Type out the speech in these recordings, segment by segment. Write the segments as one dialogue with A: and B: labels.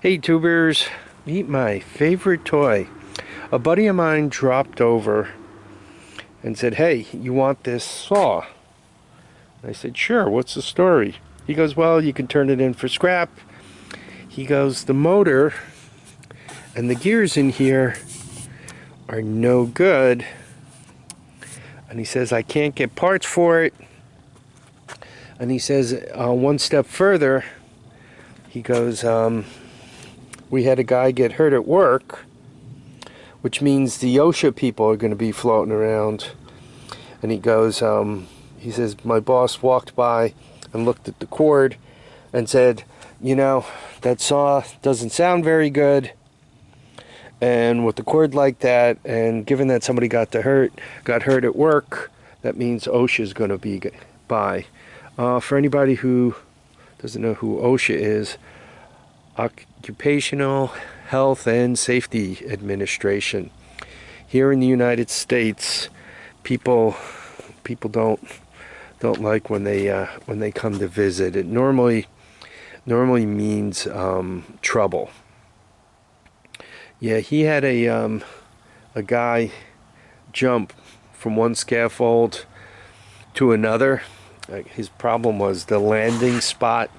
A: Hey tubers, meet my favorite toy. A buddy of mine dropped over and said, "Hey, you want this saw?" I said, "Sure, what's the story?" He goes, "Well, you can turn it in for scrap." He goes, "The motor and the gears in here are no good." And he says, "I can't get parts for it." And he says, one step further, he goes, "We had a guy get hurt at work, which means the OSHA people are going to be floating around." And he goes, he says, "My boss walked by and looked at the cord and said, you know, that saw doesn't sound very good. And with the cord like that, and given that somebody got hurt at work, that means OSHA is going to be by." For anybody who doesn't know who OSHA is, Occupational Health and Safety Administration. Here in the United States, people don't like when they come to visit. It normally means trouble. Yeah, he had a guy jump from one scaffold to another. His problem was the landing spot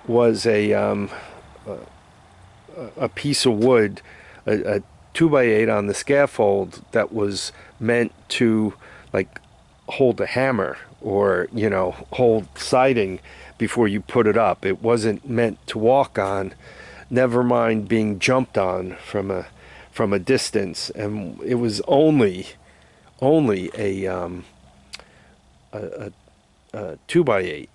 A: was a piece of wood, a 2x8 on the scaffold that was meant to like hold a hammer or hold siding before you put it up. It wasn't meant to walk on, never mind being jumped on from a distance. And it was only a 2x8,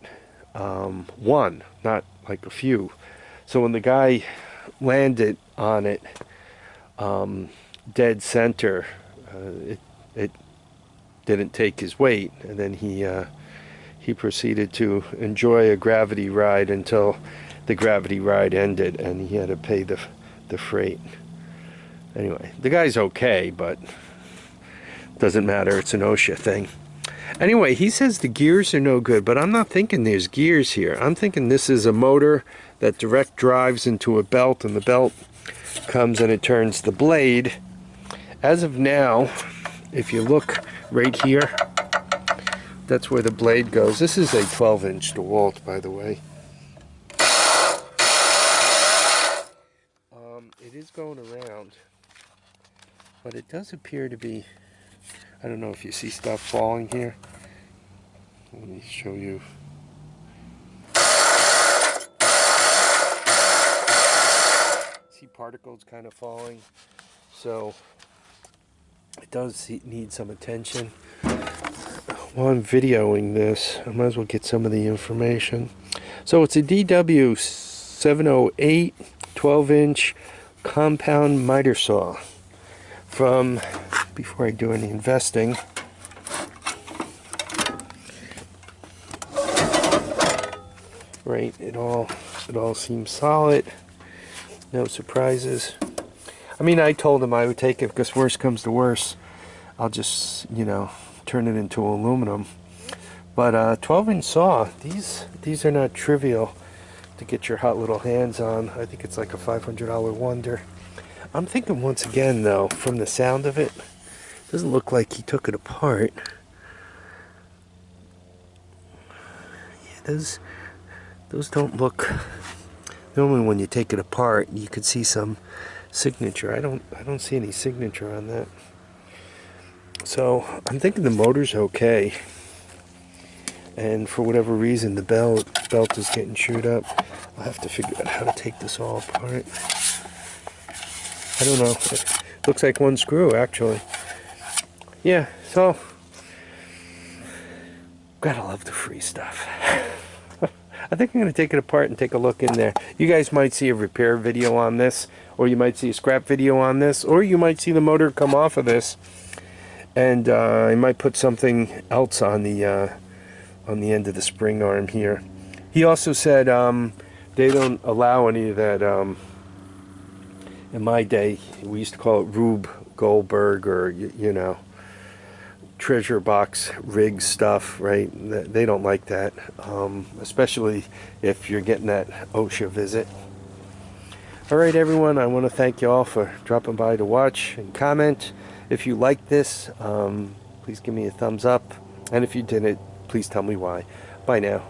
A: one, not like a few. So when the guy landed on it, dead center, it didn't take his weight, and then he proceeded to enjoy a gravity ride until the gravity ride ended, and he had to pay the freight. Anyway, the guy's okay, but doesn't matter. It's an OSHA thing. Anyway, he says the gears are no good, but I'm not thinking there's gears here. I'm thinking this is a motor that direct drives into a belt, and the belt comes and it turns the blade. As of now, if you look right here, that's where the blade goes. This is a 12-inch Dewalt, by the way. It is going around, but it does appear to be, I don't know if you see stuff falling here. Let me show you. See particles kind of falling. So it does need some attention. While I'm videoing this, I might as well get some of the information. So it's a DW 708 12-inch compound miter saw from, before I do any investing, right, it all seems solid, no surprises. I mean, I told him I would take it because worst comes to worst, I'll just turn it into aluminum. But 12-inch saw, these are not trivial to get your hot little hands on. I think it's like a $500 wonder. I'm thinking once again though, from the sound of it, doesn't look like he took it apart. Yeah, those don't look. Normally when you take it apart, you could see some signature. I don't see any signature on that. So I'm thinking the motor's okay, and for whatever reason the belt is getting chewed up. I'll have to figure out how to take this all apart. I don't know. It looks like one screw actually. Yeah, so gotta love the free stuff. I think I'm going to take it apart and take a look in there. You guys might see a repair video on this, or you might see a scrap video on this, or you might see the motor come off of this, and I might put something else on the end of the spring arm here. He also said they don't allow any of that. In my day, we used to call it Rube Goldberg, or treasure box rig stuff, right? They don't like that, especially if you're getting that OSHA visit. Alright everyone, I want to thank you all for dropping by to watch and comment. If you liked this, please give me a thumbs up. And if you didn't, please tell me why. Bye now.